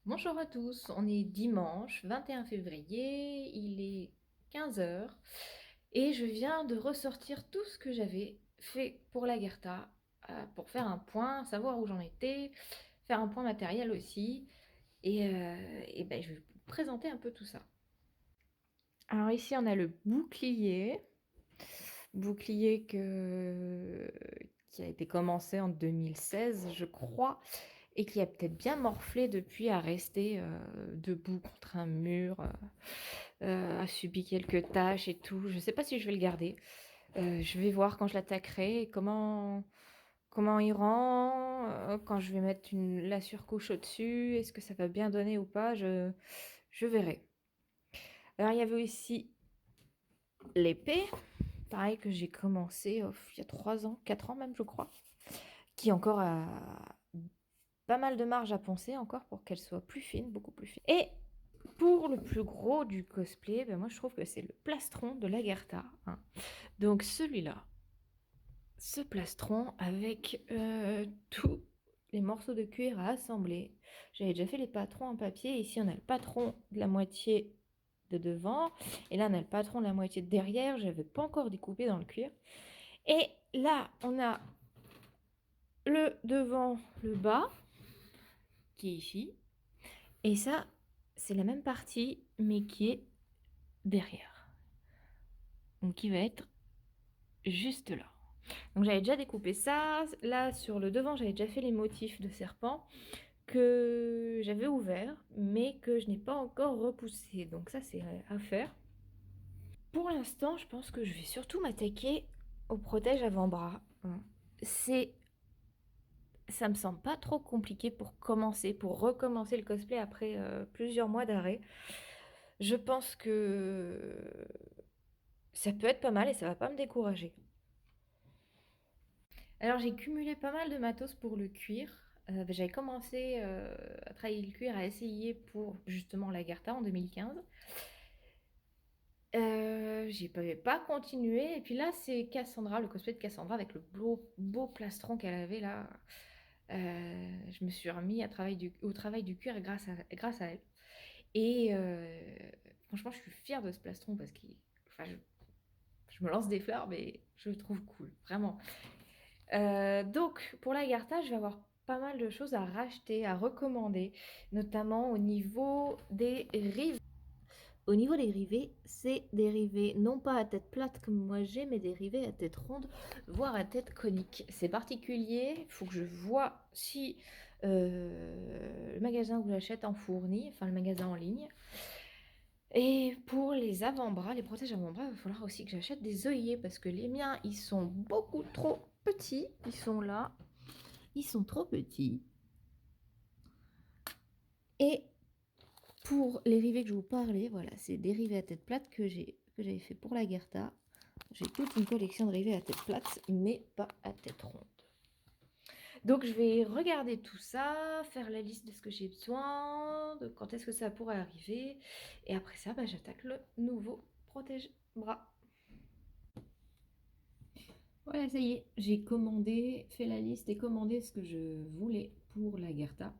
Bonjour à tous, on est dimanche 21 février, il est 15 heures et je viens de ressortir tout ce que j'avais fait pour la Guerta pour faire un point, savoir où j'en étais, faire un point matériel aussi et ben, je vais vous présenter un peu tout ça. Alors ici on a le bouclier qui a été commencé en 2016 je crois et qui a peut-être bien morflé depuis à rester debout contre un mur, a subi quelques taches et tout. Je ne sais pas si je vais le garder. Je vais voir quand je l'attaquerai comment il rend, quand je vais mettre la surcouche au-dessus. Est-ce que ça va bien donner ou pas? Je verrai. Alors, il y avait aussi l'épée, pareil que j'ai commencé il y a 3 ans, 4 ans même, je crois, qui encore a pas mal de marge à poncer encore pour qu'elle soit plus fine, beaucoup plus fine. Et pour le plus gros du cosplay, ben moi je trouve que c'est le plastron de l'Agartha, hein. Donc celui-là, ce plastron avec tous les morceaux de cuir à assembler. J'avais déjà fait les patrons en papier. Ici, on a le patron de la moitié de devant. Et là, on a le patron de la moitié de derrière. Je n'avais pas encore découpé dans le cuir. Et là, on a le devant, le bas, qui est ici. Et ça, c'est la même partie, mais qui est derrière. Donc, qui va être juste là. Donc, j'avais déjà découpé ça. Là, sur le devant, j'avais déjà fait les motifs de serpent que j'avais ouvert, mais que je n'ai pas encore repoussé. Donc, ça, c'est à faire. Pour l'instant, je pense que je vais surtout m'attaquer au protège avant-bras, hein. Ça me semble pas trop compliqué pour commencer, pour recommencer le cosplay après plusieurs mois d'arrêt. Je pense que ça peut être pas mal et ça va pas me décourager. Alors j'ai cumulé pas mal de matos pour le cuir. J'avais commencé à travailler le cuir, à essayer pour justement la Garta en 2015. J'ai pas continué. Et puis là, c'est Cassandra, le cosplay de Cassandra avec le beau plastron qu'elle avait là. Je me suis remis au travail du cuir grâce à elle. Et franchement, je suis fière de ce plastron parce que enfin, je me lance des fleurs, mais je le trouve cool, vraiment. Donc, pour la Garta, je vais avoir pas mal de choses à racheter, à recommander, notamment au niveau des rivets. Au niveau des rivets, c'est des rivets non pas à tête plate comme moi j'ai, mais des rivets à tête ronde, voire à tête conique. C'est particulier, il faut que je vois si le magasin où j'achète en fournit, enfin le magasin en ligne. Et pour les avant-bras, les protèges avant-bras, il va falloir aussi que j'achète des œillets parce que les miens, ils sont beaucoup trop petits. Ils sont là, ils sont trop petits. Et pour les rivets que je vous parlais, voilà, c'est des rivets à tête plate que j'avais fait pour la Guerta. J'ai toute une collection de rivets à tête plate, mais pas à tête ronde. Donc je vais regarder tout ça, faire la liste de ce que j'ai besoin, de quand est-ce que ça pourrait arriver. Et après ça, bah, j'attaque le nouveau protège-bras. Voilà, ça y est, j'ai commandé, fait la liste et commandé ce que je voulais pour la Guerta.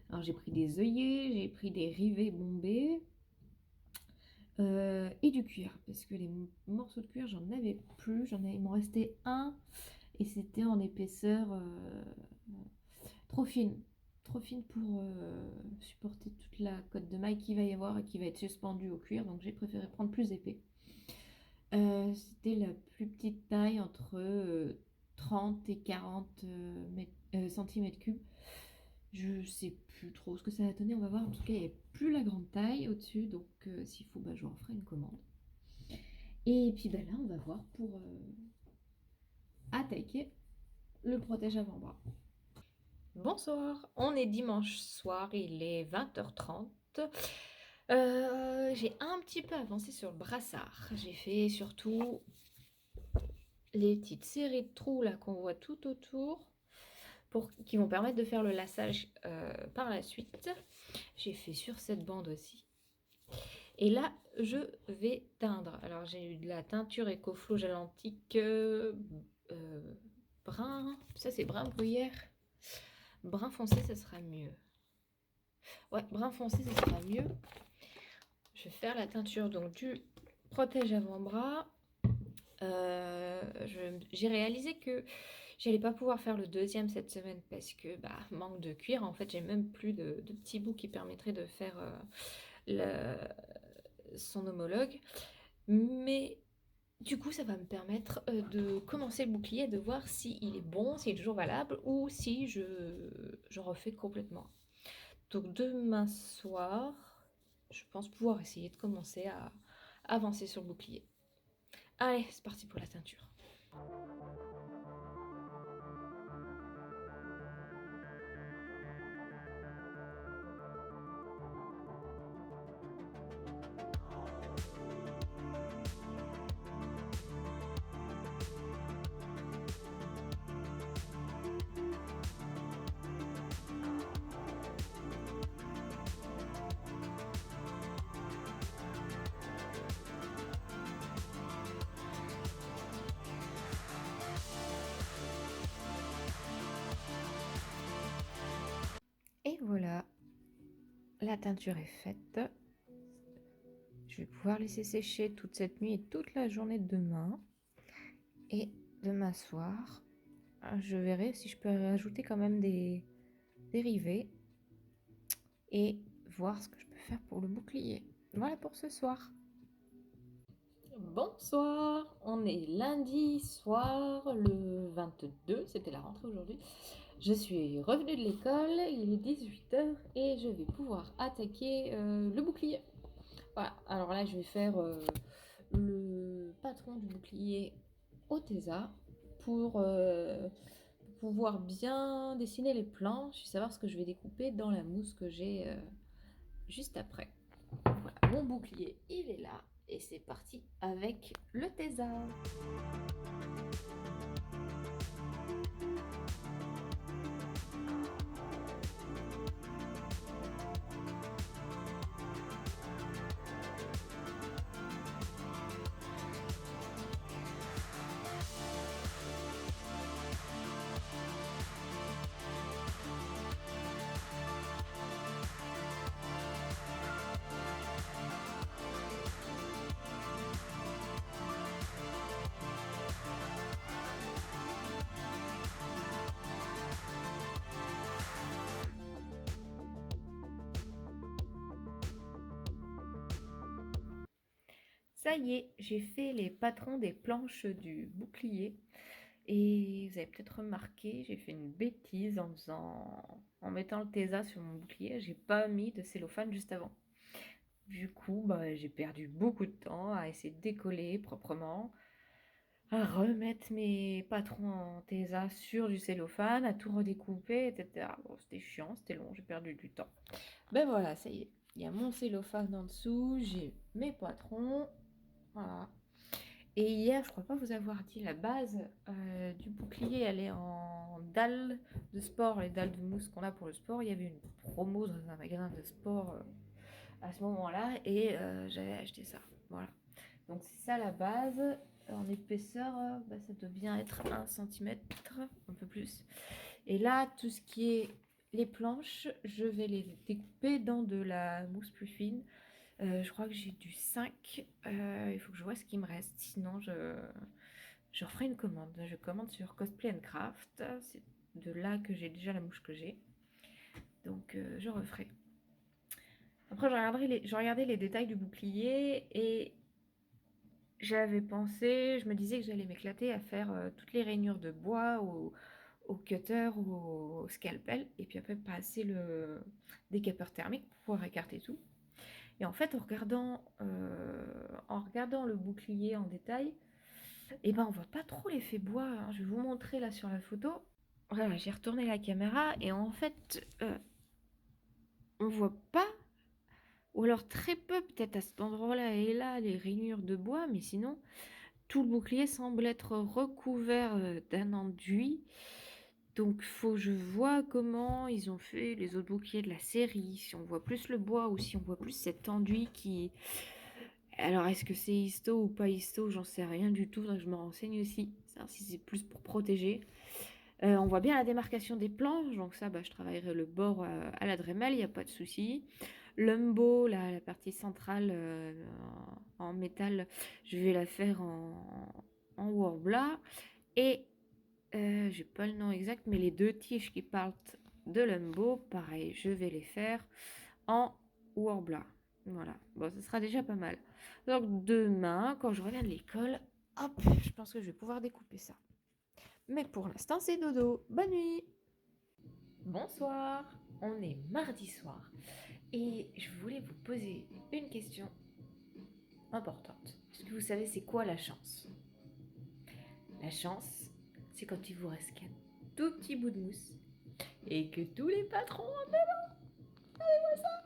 Alors j'ai pris des œillets, j'ai pris des rivets bombés et du cuir, parce que les morceaux de cuir, j'en avais plus, il m'en restait un et c'était en épaisseur trop fine pour supporter toute la cotte de maille qu'il va y avoir et qui va être suspendue au cuir, donc j'ai préféré prendre plus épais. C'était la plus petite taille entre 30 et 40 centimètres cubes. Je sais plus trop ce que ça va donner, on va voir. En tout cas, il n'y a plus la grande taille au-dessus, donc s'il faut, bah, je vous en ferai une commande. Et puis bah, là, on va voir pour attaquer le protège avant-bras. Bonsoir, on est dimanche soir, il est 20h30. J'ai un petit peu avancé sur le brassard. J'ai fait surtout les petites séries de trous là qu'on voit tout autour qui vont permettre de faire le lassage par la suite. J'ai fait sur cette bande aussi. Et là, je vais teindre. Alors, j'ai eu de la teinture Ecoflow Gélantique brun. Ça, c'est brun bruyère. Brun foncé, ça sera mieux. Ouais, brun foncé, ce sera mieux. Je vais faire la teinture donc du protège avant-bras. J'ai réalisé que j'allais pas pouvoir faire le deuxième cette semaine parce que manque de cuir. En fait, j'ai même plus de petits bouts qui permettraient de faire son homologue. Mais du coup, ça va me permettre de commencer le bouclier, de voir s'il est bon, s'il est toujours valable ou si je refais complètement. Donc demain soir, je pense pouvoir essayer de commencer à avancer sur le bouclier. Allez, c'est parti pour la teinture. Et voilà, la teinture est faite. Je vais pouvoir laisser sécher toute cette nuit et toute la journée de demain. Et demain soir, je verrai si je peux rajouter quand même des dérivés et voir ce que je peux faire pour le bouclier. Voilà pour ce soir. Bonsoir, on est lundi soir, le 22, c'était la rentrée aujourd'hui. Je suis revenue de l'école, il est 18h et je vais pouvoir attaquer le bouclier. Voilà, alors là je vais faire le patron du bouclier au Tesa pour pouvoir bien dessiner les planches et savoir ce que je vais découper dans la mousse que j'ai juste après. Voilà, mon bouclier il est là et c'est parti avec le Tesa. Ça y est, j'ai fait les patrons des planches du bouclier. Et vous avez peut-être remarqué, j'ai fait une bêtise en mettant le Tesa sur mon bouclier. J'ai pas mis de cellophane juste avant. Du coup, j'ai perdu beaucoup de temps à essayer de décoller proprement, à remettre mes patrons en Tesa sur du cellophane, à tout redécouper, etc. Bon, c'était chiant, c'était long, j'ai perdu du temps. Ben voilà, ça y est. Il y a mon cellophane en dessous, j'ai mes patrons. Voilà. Et hier, je crois pas vous avoir dit, la base du bouclier, elle est en dalles de sport, les dalles de mousse qu'on a pour le sport. Il y avait une promo dans un magasin de sport à ce moment-là et j'avais acheté ça. Voilà. Donc c'est ça la base. En épaisseur, ça doit bien être 1 cm, un peu plus. Et là, tout ce qui est les planches, je vais les découper dans de la mousse plus fine. Je crois que j'ai du 5. Il faut que je vois ce qui me reste. Sinon, je referai une commande. Je commande sur Cosplay and Craft. C'est de là que j'ai déjà la mouche que j'ai. Donc, je referai. Après, je regardais les détails du bouclier et j'avais pensé, je me disais que j'allais m'éclater à faire toutes les rainures de bois au cutter ou au scalpel et puis après passer le décapeur thermique pour pouvoir écarter tout. Et en fait, en regardant le bouclier en détail, on voit pas trop l'effet bois, hein. Je vais vous montrer là sur la photo. Voilà, j'ai retourné la caméra et en fait, on voit pas, ou alors très peu, peut-être à cet endroit-là et là, les rainures de bois, mais sinon, tout le bouclier semble être recouvert d'un enduit. Donc, faut que je vois comment ils ont fait les autres boucliers de la série, si on voit plus le bois ou si on voit plus cet enduit qui... Alors, est-ce que c'est histo ou pas histo? J'en sais rien du tout, donc je me renseigne aussi. Savoir si c'est plus pour protéger. On voit bien la démarcation des planches, donc ça, bah, je travaillerai le bord à la Dremel, il n'y a pas de souci. L'umbo, la partie centrale en métal, je vais la faire en Worbla. Et j'ai pas le nom exact, mais les deux tiges qui partent de l'umbo, pareil, je vais les faire en Worbla. Voilà, bon, ce sera déjà pas mal. Donc demain, quand je reviens de l'école, hop, je pense que je vais pouvoir découper ça. Mais pour l'instant, c'est dodo. Bonne nuit. Bonsoir, on est mardi soir et je voulais vous poser une question importante. Est-ce que vous savez c'est quoi la chance? La chance, c'est quand il vous reste qu'un tout petit bout de mousse et que tous les patrons en dedans. Allez-moi ça.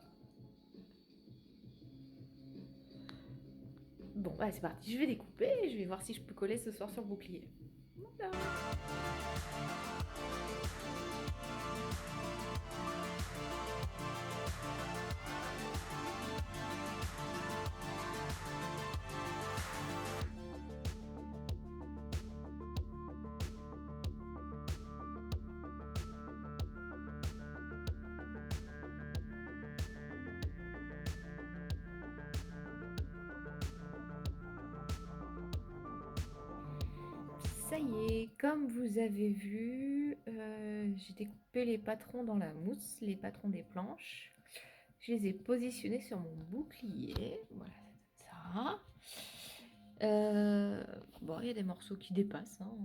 Bon, bah c'est parti, je vais découper et je vais voir si je peux coller ce soir sur le bouclier. Voilà. Ça y est, comme vous avez vu, j'ai découpé les patrons dans la mousse, les patrons des planches. Je les ai positionnés sur mon bouclier. Voilà, c'est ça. Bon, il y a des morceaux qui dépassent. Hein.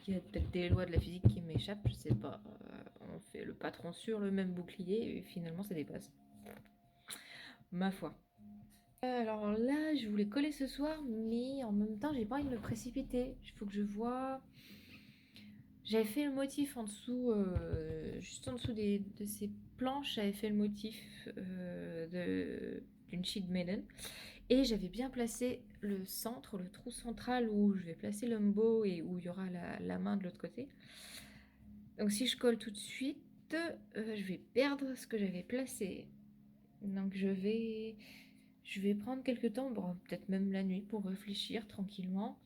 Il y a peut-être des lois de la physique qui m'échappent, je sais pas. On fait le patron sur le même bouclier et finalement ça dépasse. Ma foi. Alors là, je voulais coller ce soir, mais en même temps, j'ai pas envie de me précipiter. Il faut que je vois. J'avais fait le motif en dessous, juste en dessous de ces planches, j'avais fait le motif d'une sheet maiden. Et j'avais bien placé le centre, le trou central où je vais placer l'umbo et où il y aura la main de l'autre côté. Donc si je colle tout de suite, je vais perdre ce que j'avais placé. Donc je vais prendre quelques temps, bon, peut-être même la nuit, pour réfléchir tranquillement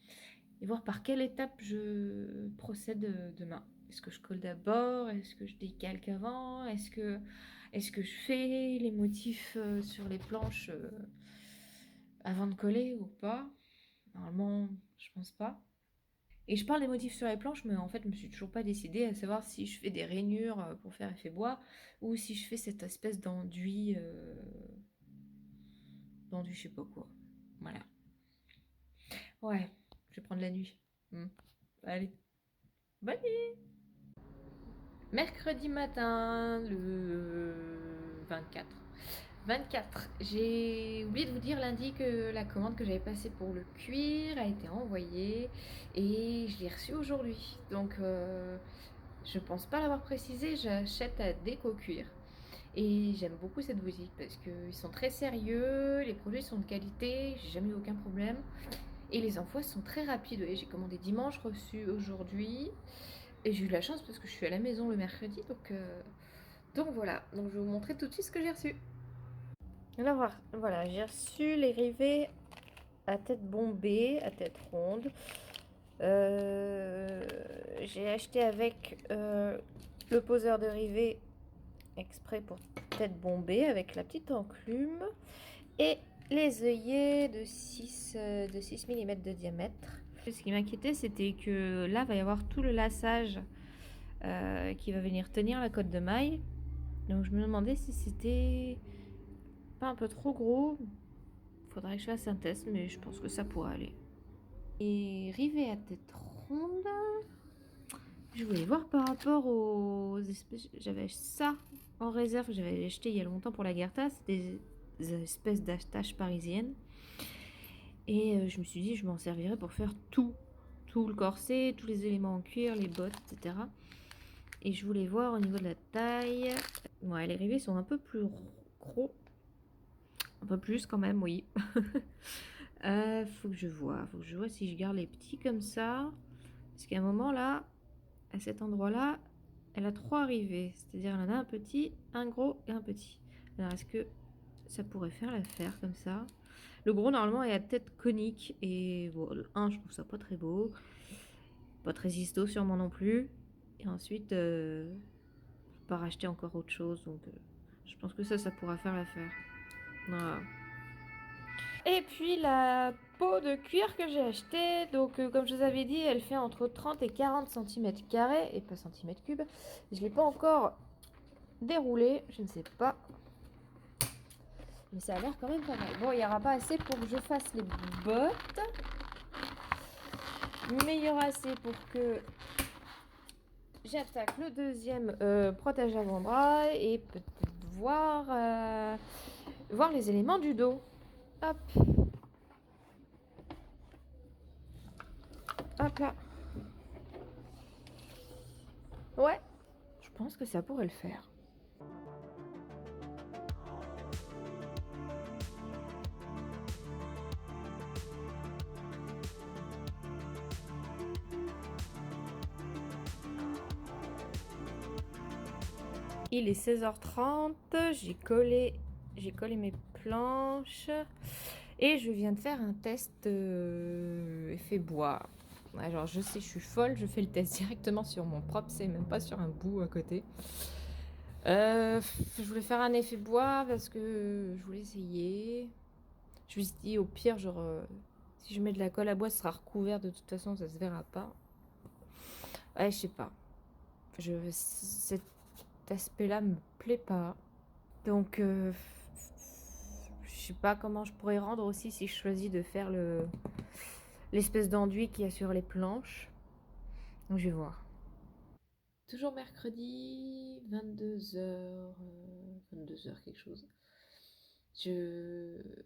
et voir par quelle étape je procède demain. Est-ce que je colle d'abord? Est-ce que je décalque avant? Est-ce que je fais les motifs sur les planches avant de coller ou pas? Normalement, je pense pas. Et je parle des motifs sur les planches, mais en fait, je me suis toujours pas décidée à savoir si je fais des rainures pour faire effet bois ou si je fais cette espèce d'enduit, je sais pas quoi. Voilà. Ouais, je vais prendre la nuit. Allez, bonne nuit. Mercredi matin, le 24. 24. J'ai oublié de vous dire lundi que la commande que j'avais passée pour le cuir a été envoyée et je l'ai reçue aujourd'hui. Donc je pense pas l'avoir précisé, j'achète à Déco Cuir. Et j'aime beaucoup cette boutique parce qu'ils sont très sérieux, les produits sont de qualité, j'ai jamais eu aucun problème. Et les envois sont très rapides. J'ai commandé dimanche, reçu aujourd'hui. Et j'ai eu de la chance parce que je suis à la maison le mercredi. Donc voilà, donc je vais vous montrer tout de suite ce que j'ai reçu. Alors voilà, j'ai reçu les rivets à tête bombée, à tête ronde. J'ai acheté avec le poseur de rivets exprès pour tête bombée avec la petite enclume et les œillets de 6 mm de diamètre. Ce qui m'inquiétait, c'était que là, va y avoir tout le lassage qui va venir tenir la cotte de maille. Donc je me demandais si c'était pas un peu trop gros. Faudrait que je fasse un test, mais je pense que ça pourrait aller. Et rivet à tête ronde, je voulais voir par rapport aux espèces. J'avais ça en réserve, j'avais acheté il y a longtemps pour la Guerta. C'est des espèces d'attaches parisiennes. Et je me suis dit, je m'en servirais pour faire tout le corset, tous les éléments en cuir, les bottes, etc. Et je voulais voir au niveau de la taille. Ouais, les rivets sont un peu plus gros. Un peu plus quand même, oui. Faut que je vois si je garde les petits comme ça. Parce qu'à un moment là, à cet endroit-là, elle a 3 rivets. C'est-à-dire elle en a un petit, un gros et un petit. Alors est-ce que ça pourrait faire l'affaire comme ça? Le gros normalement est à tête conique. Et bon, le 1, je trouve ça pas très beau. Pas très histo sûrement non plus. Et ensuite, je vais pas racheter encore autre chose. Donc, je pense que ça pourra faire l'affaire. Voilà. Et puis la peau de cuir que j'ai achetée, donc comme je vous avais dit, elle fait entre 30 et 40 cm² et pas centimètres cubes. Je ne l'ai pas encore déroulée, je ne sais pas. Mais ça a l'air quand même pas mal. Bon, il n'y aura pas assez pour que je fasse les bottes. Mais il y aura assez pour que j'attaque le deuxième protège avant-bras et peut-être voir les éléments du dos. Hop. Hop là. Ouais, je pense que ça pourrait le faire. Il est 16h30, j'ai collé mes planches et je viens de faire un test effet bois. Alors je sais, je suis folle, je fais le test directement sur mon propre, c'est même pas sur un bout à côté. Je voulais faire un effet bois parce que je voulais essayer. Je me suis dit au pire, genre, si je mets de la colle à bois, ce sera recouvert, de toute façon ça se verra pas. Ouais, je sais pas. Cet aspect-là me plaît pas. Donc, je sais pas comment je pourrais rendre aussi si je choisis de faire l'espèce d'enduit qu'il y a sur les planches. Donc, je vais voir. Toujours mercredi, 22h, 22h quelque chose.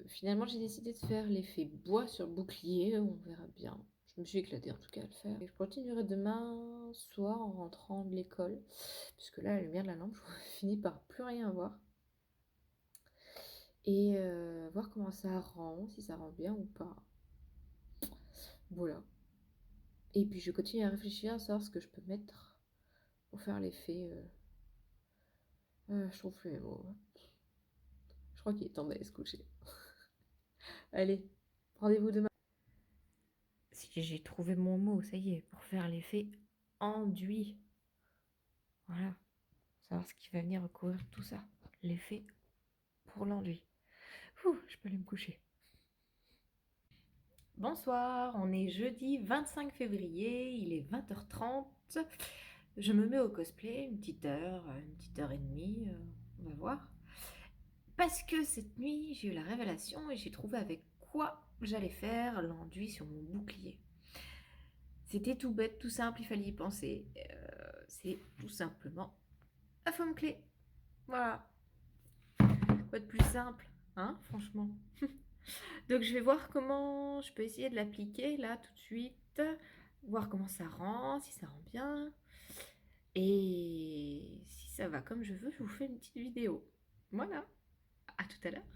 Finalement, j'ai décidé de faire l'effet bois sur le bouclier. On verra bien. Je me suis éclatée en tout cas à le faire. Et je continuerai demain soir en rentrant de l'école. Puisque là, la lumière de la lampe, je finis par plus rien voir. Et voir comment ça rend, si ça rend bien ou pas. Voilà. Et puis je continue à réfléchir à savoir ce que je peux mettre pour faire l'effet. Je trouve plus mes mots. Je crois qu'il est temps d'aller se coucher. Allez, rendez-vous demain. Si j'ai trouvé mon mot, ça y est, pour faire l'effet enduit. Voilà. Savoir ce qui va venir recouvrir tout ça. L'effet pour l'enduit. Je peux aller me coucher. Bonsoir, on est jeudi 25 février, il est 20h30. Je me mets au cosplay, une petite heure et demie, on va voir. Parce que cette nuit, j'ai eu la révélation et j'ai trouvé avec quoi j'allais faire l'enduit sur mon bouclier. C'était tout bête, tout simple, il fallait y penser. C'est tout simplement la foam clé. Voilà. Quoi de plus simple, hein, franchement. Donc je vais voir comment je peux essayer de l'appliquer là tout de suite. Voir comment ça rend, si ça rend bien. Et si ça va comme je veux, je vous fais une petite vidéo. Voilà, à tout à l'heure.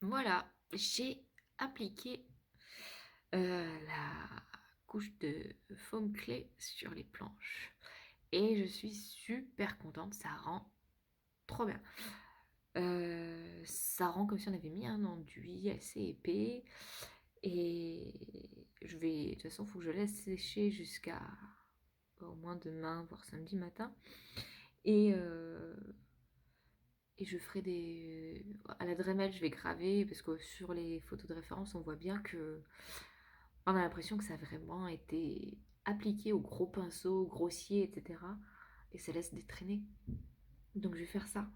Voilà, j'ai appliqué la couche de foam clé sur les planches. Et je suis super contente, ça rend trop bien. Ça rend comme si on avait mis un enduit assez épais. Et de toute façon, il faut que je laisse sécher jusqu'à au moins demain, voire samedi matin. Et je ferai à la Dremel, je vais graver, parce que sur les photos de référence, on voit bien que on a l'impression que ça a vraiment été appliqué au gros pinceau, grossier, etc. Et ça laisse des traînées. Donc je vais faire ça.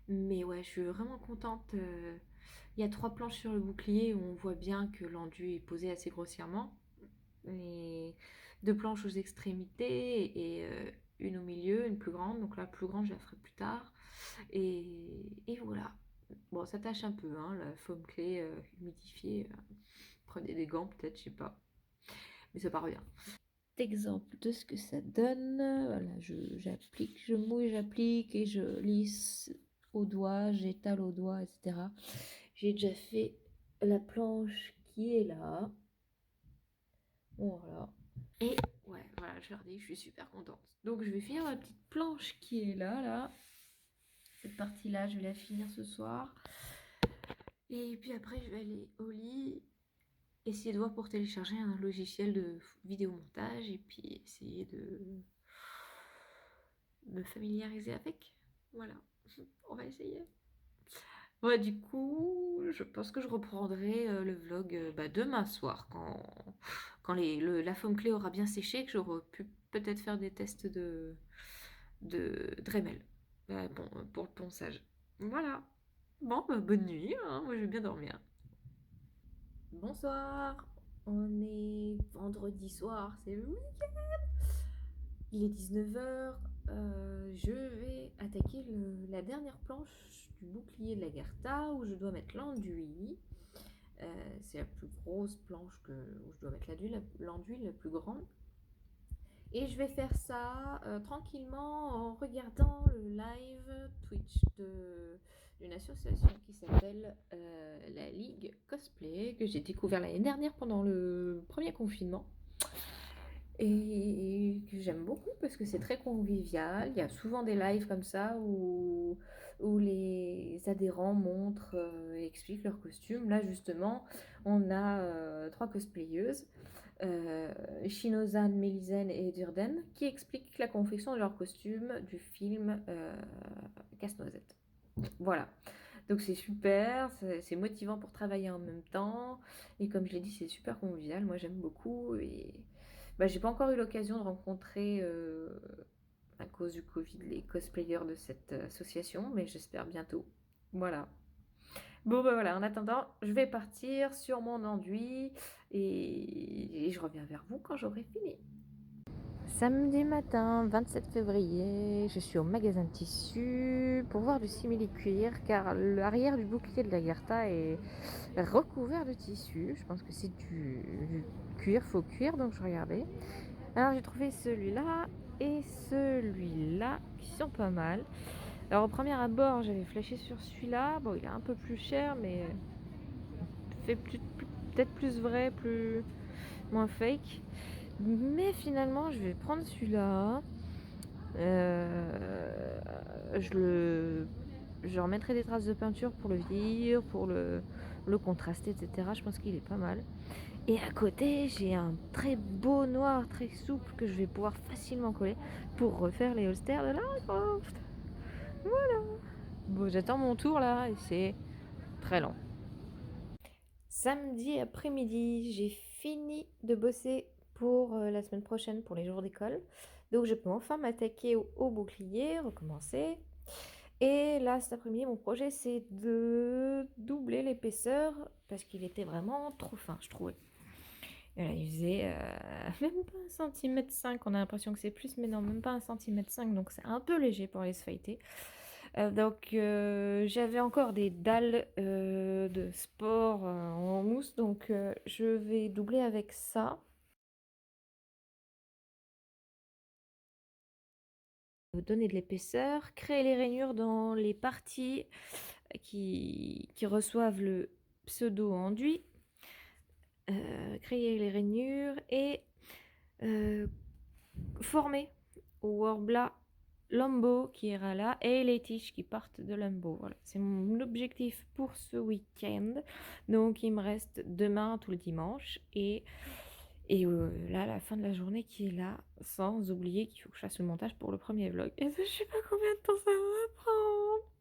Mais ouais, je suis vraiment contente. Il y a 3 planches sur le bouclier où on voit bien que l'enduit est posé assez grossièrement. Et 2 planches aux extrémités et une au milieu, une plus grande. Donc la plus grande, je la ferai plus tard. Et voilà. Bon, ça tâche un peu, hein, la foam clé humidifiée. Prenez des gants, peut-être, je sais pas. Mais ça part bien. Exemple de ce que ça donne. Voilà, j'applique, je mouille, j'applique et je lisse au doigt, j'étale au doigt, etc. J'ai déjà fait la planche qui est là. Voilà. Et ouais, voilà, je leur dis, je suis super contente. Donc je vais finir ma petite planche qui est là. Cette partie-là, je vais la finir ce soir. Et puis après, je vais aller au lit, essayer de voir pour télécharger un logiciel de vidéomontage et puis essayer me familiariser avec. Voilà, on va essayer. Ouais, du coup, je pense que je reprendrai le vlog demain soir quand la foam clé aura bien séché, que j'aurai pu peut-être faire des tests de Dremel bon, pour le ponçage. Voilà. Bon, bonne nuit, hein, moi je vais bien dormir. Bonsoir, on est vendredi soir, c'est le week-end. Il est 19h, je vais attaquer la dernière planche du bouclier de la Lagertha où je dois mettre l'enduit. C'est la plus grosse planche où je dois mettre l'enduit la plus grande. Et je vais faire ça tranquillement en regardant le live Twitch d'une association qui s'appelle la Ligue Cosplay, que j'ai découvert l'année dernière pendant le premier confinement. Et que j'aime beaucoup parce que c'est très convivial. Il y a souvent des lives comme ça où les adhérents montrent et expliquent leurs costumes. Là, justement, on a 3 cosplayeuses, Shinozan, Mélisène et Durden, qui expliquent la confection de leurs costumes du film Casse-Noisette. Voilà. Donc c'est super, c'est motivant pour travailler en même temps. Et comme je l'ai dit, c'est super convivial. Moi, j'aime beaucoup. Et j'ai pas encore eu l'occasion de rencontrer, à cause du Covid, les cosplayers de cette association, mais j'espère bientôt. Voilà. Bon, voilà, en attendant, je vais partir sur mon enduit et je reviens vers vous quand j'aurai fini. Samedi matin, 27 février, je suis au magasin de tissus pour voir du simili-cuir car l'arrière du bouclier de la Lagertha est recouvert de tissu. Je pense que c'est du cuir, faux cuir, donc je regardais. Alors j'ai trouvé celui-là et celui-là qui sont pas mal. Alors au premier abord, j'avais flashé sur celui-là. Bon, il est un peu plus cher, mais fait peut-être plus vrai, moins fake. Mais finalement, je vais prendre celui-là. Je remettrai des traces de peinture pour le vieillir, pour le contraster, etc. Je pense qu'il est pas mal. Et à côté, j'ai un très beau noir, très souple, que je vais pouvoir facilement coller pour refaire les holsters de Lara Croft. Voilà. Bon, j'attends mon tour là et c'est très lent. Samedi après-midi, j'ai fini de bosser pour la semaine prochaine pour les jours d'école. Donc je peux enfin m'attaquer au bouclier, recommencer. Et là, cet après-midi, mon projet, c'est de doubler l'épaisseur parce qu'il était vraiment trop fin, je trouvais. Et là, il faisait même pas 1,5 cm. On a l'impression que c'est plus, mais non, même pas 1,5 cm. Donc c'est un peu léger pour aller se fighter. Donc j'avais encore des dalles de sport en mousse, donc je vais doubler avec ça. Donner de l'épaisseur, créer les rainures dans les parties qui reçoivent le pseudo enduit, créer les rainures et former au Worbla Lambo qui ira là et les tiges qui partent de Lambo. Voilà, c'est mon objectif pour ce week-end. Donc il me reste demain tout le dimanche et là la fin de la journée qui est là, sans oublier qu'il faut que je fasse le montage pour le premier vlog. Et ça, je sais pas combien de temps ça va prendre.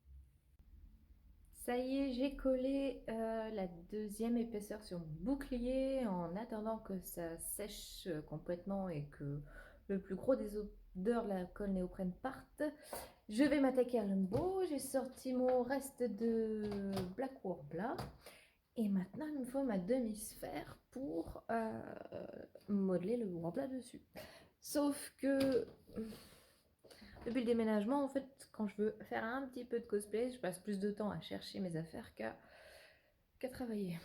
Ça y est, j'ai collé la deuxième épaisseur sur mon bouclier en attendant que ça sèche complètement et que le plus gros des odeurs de la colle néoprène parte. Je vais m'attaquer à l'embout. J'ai sorti mon reste de Black Worbla. Et maintenant, il me faut ma demi-sphère pour modeler le Worbla dessus. Sauf que depuis le déménagement, en fait, quand je veux faire un petit peu de cosplay, je passe plus de temps à chercher mes affaires qu'à travailler.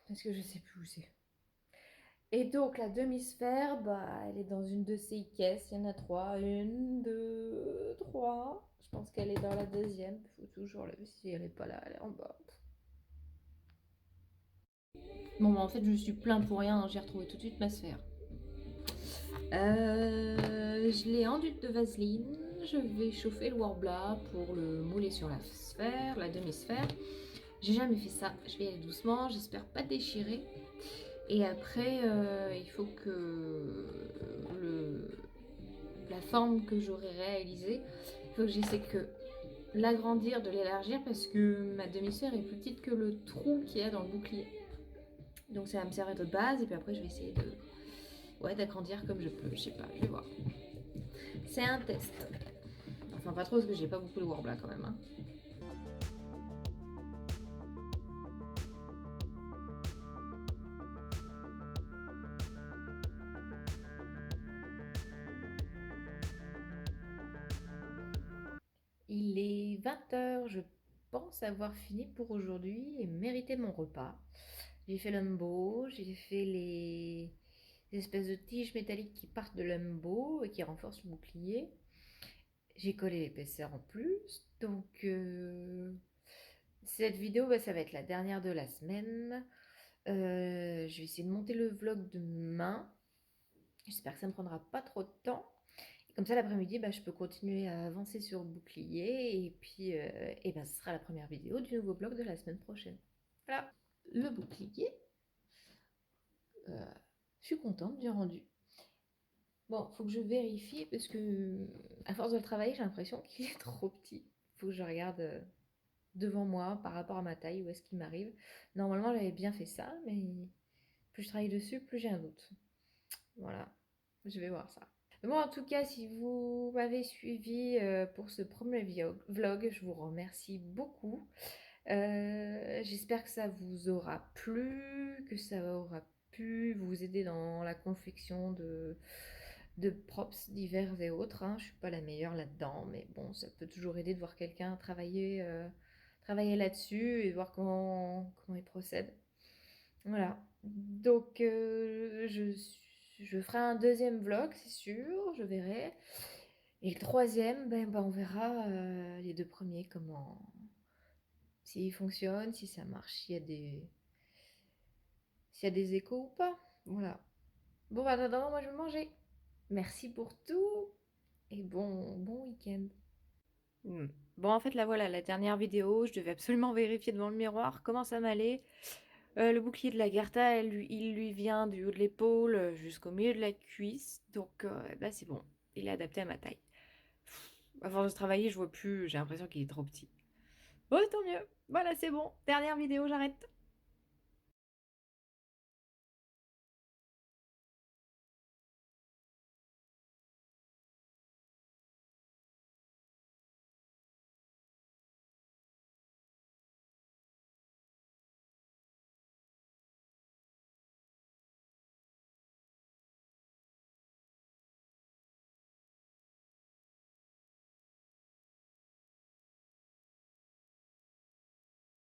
Parce que je sais plus où c'est. Et donc la demi-sphère, elle est dans une de ces caisses. Il y en a 3. 1, 2, 3. Je pense qu'elle est dans la deuxième. Il faut toujours la... Si elle n'est pas là, elle est en bas. Bon, en fait, je me suis plaint pour rien. J'ai retrouvé tout de suite ma sphère. Je l'ai enduite de vaseline. Je vais chauffer le Worbla pour le mouler sur la sphère, la demi-sphère. J'ai jamais fait ça. Je vais y aller doucement. J'espère pas déchirer. Et après, il faut que la forme que j'aurais réalisée. Il faut que j'essaie que l'agrandir, de l'élargir parce que ma demi-sœur est plus petite que le trou qu'il y a dans le bouclier. Donc ça va me servir de base et puis après je vais essayer de ouais, d'agrandir comme je peux, je sais pas, je vais voir. C'est un test. Enfin pas trop parce que j'ai pas beaucoup de Warbla quand même. Hein. Il est 20 h, je pense avoir fini pour aujourd'hui et mérité mon repas. J'ai fait l'umbo, j'ai fait les espèces de tiges métalliques qui partent de l'umbo et qui renforcent le bouclier. J'ai collé l'épaisseur en plus, donc cette vidéo, bah, ça va être la dernière de la semaine. Je vais essayer de monter le vlog demain. J'espère que ça ne me prendra pas trop de temps. Et comme ça, l'après-midi, bah, je peux continuer à avancer sur le bouclier. Et puis, et ben, ce sera la première vidéo du nouveau vlog de la semaine prochaine. Voilà, le bouclier. Je suis contente, bien rendu. Bon, faut que je vérifie parce que, à force de le travailler, j'ai l'impression qu'il est trop petit. Faut que je regarde devant moi par rapport à ma taille, où est-ce qu'il m'arrive. Normalement, j'avais bien fait ça, mais plus je travaille dessus, plus j'ai un doute. Voilà, je vais voir ça. Mais bon, en tout cas, si vous m'avez suivi pour ce premier vlog, je vous remercie beaucoup. J'espère que ça vous aura plu, que ça aura pu vous aider dans la confection de props divers et autres. Hein. Je suis pas la meilleure là-dedans, mais bon, ça peut toujours aider de voir quelqu'un travailler là-dessus et voir comment il procède. Voilà. Donc, je ferai un deuxième vlog, c'est sûr, je verrai. Et le troisième, ben, on verra les deux premiers, comment, s'ils fonctionnent, si ça marche, s'il y a des échos ou pas. Voilà. Bon, bah, en attendant, moi je vais manger. Merci pour tout et bon week-end. Hmm. Bon, en fait, là voilà, la dernière vidéo, je devais absolument vérifier devant le miroir comment ça m'allait. Le bouclier de la Gerta, il lui vient du haut de l'épaule jusqu'au milieu de la cuisse. Donc là, c'est bon. Il est adapté à ma taille. À force de travailler, je vois plus. J'ai l'impression qu'il est trop petit. Ouais, tant mieux. Voilà, c'est bon. Dernière vidéo, j'arrête.